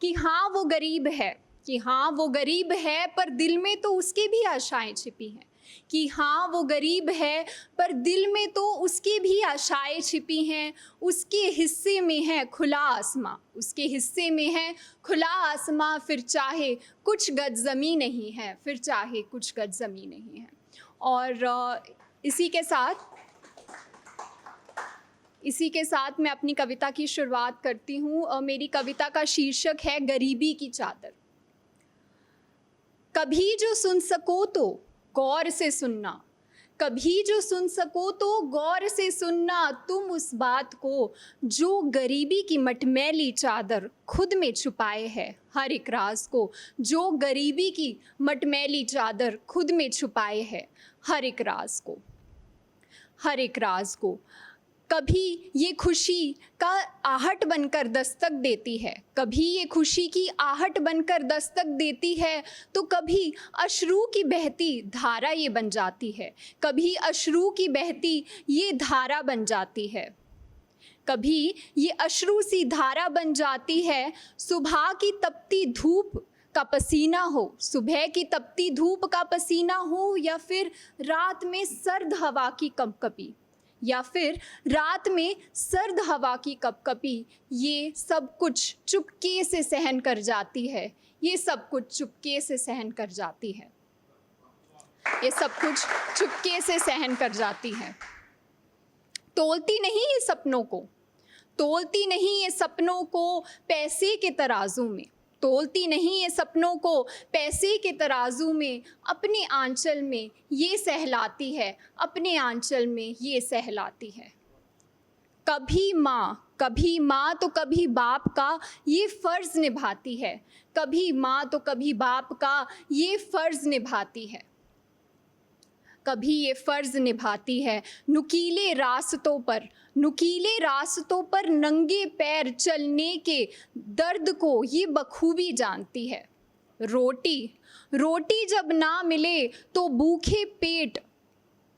कि हाँ वो गरीब है, कि हाँ वो गरीब है पर दिल में तो उसकी भी आशाएं छिपी हैं, कि हाँ वो गरीब है पर दिल में तो उसकी भी आशाएं छिपी हैं। उसके हिस्से में है खुला आसमां, उसके हिस्से में है खुला आसमां, फिर चाहे कुछ गज ज़मीं नहीं है, फिर चाहे कुछ गज ज़मीं नहीं है। और इसी के साथ मैं अपनी कविता की शुरुआत करती हूँ। मेरी कविता का शीर्षक है गरीबी की चादर। कभी जो सुन सको तो गौर से सुनना, कभी जो सुन सको तो गौर से सुनना, तुम उस बात को जो गरीबी की मटमैली चादर खुद में छुपाए है, हर एक राज को जो गरीबी की मटमैली चादर खुद में छुपाए है, हर एक राज को, हर एक राज को। कभी ये खुशी का आहट बनकर दस्तक देती है, कभी ये खुशी की आहट बनकर दस्तक देती है, तो कभी अश्रू की बहती धारा ये बन जाती है, कभी अश्रू की बहती ये धारा बन जाती है, कभी ये अश्रू सी धारा बन जाती है। सुबह की तपती धूप का पसीना हो, सुबह की तपती धूप का पसीना हो, या फिर रात में सर्द हवा की कंपकपी, या फिर रात में सर्द हवा की कपकपी, ये सब कुछ चुपके से सहन कर जाती है, ये सब कुछ चुपके से सहन कर जाती है, ये सब कुछ चुपके से सहन कर जाती है। तोलती नहीं ये सपनों को, तोलती नहीं ये सपनों को पैसे के तराजू में, तोलती नहीं ये सपनों को पैसे के तराजू में, अपने आंचल में ये सहलाती है, अपने आंचल में ये सहलाती है। कभी माँ तो कभी बाप का ये फ़र्ज़ निभाती है, कभी माँ तो कभी बाप का ये फ़र्ज़ निभाती है, कभी ये फ़र्ज़ निभाती है। नुकीले रास्तों पर नंगे पैर चलने के दर्द को ये बखूबी जानती है। रोटी जब ना मिले तो भूखे पेट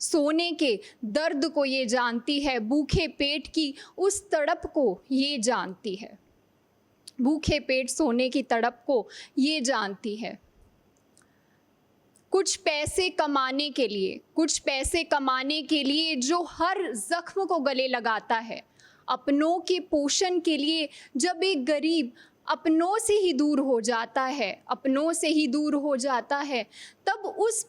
सोने के दर्द को ये जानती है, भूखे पेट की उस तड़प को ये जानती है, भूखे पेट सोने की तड़प को ये जानती है। कुछ पैसे कमाने के लिए जो हर जख्म को गले लगाता है, अपनों के पोषण के लिए जब एक गरीब अपनों से ही दूर हो जाता है, अपनों से ही दूर हो जाता है, तब उस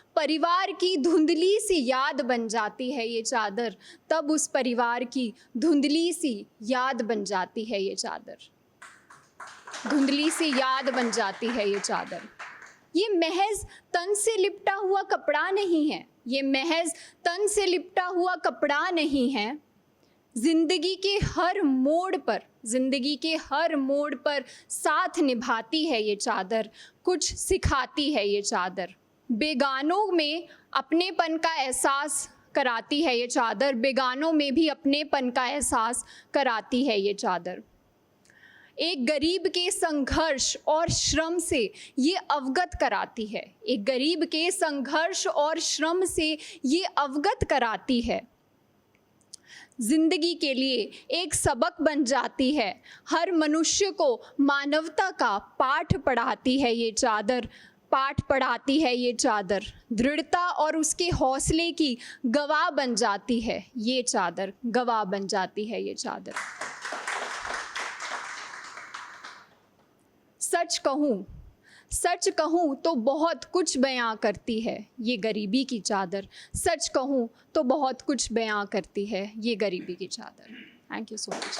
परिवार की धुंधली सी याद बन जाती है ये चादर, तब उस परिवार की धुंधली सी याद बन जाती है ये चादर, धुंधली सी याद बन जाती है ये चादर। ये महज तन से लिपटा हुआ कपड़ा नहीं है, ये महज तन से लिपटा हुआ कपड़ा नहीं है। जिंदगी के हर मोड़ पर साथ निभाती है ये चादर, कुछ सिखाती है ये चादर। बेगानों में अपनेपन का एहसास कराती है ये चादर, बेगानों में भी अपनेपन का एहसास कराती है ये चादर। एक गरीब के संघर्ष और श्रम से ये अवगत कराती है, एक गरीब के संघर्ष और श्रम से ये अवगत कराती है। जिंदगी के लिए एक सबक बन जाती है, हर मनुष्य को मानवता का पाठ पढ़ाती है ये चादर, पाठ पढ़ाती है ये चादर। दृढ़ता और उसके हौसले की गवाह बन जाती है ये चादर, गवाह बन जाती है ये चादर। सच कहूँ तो बहुत कुछ बयां करती है ये गरीबी की चादर, सच कहूँ तो बहुत कुछ बयां करती है ये गरीबी की चादर। Thank you so much.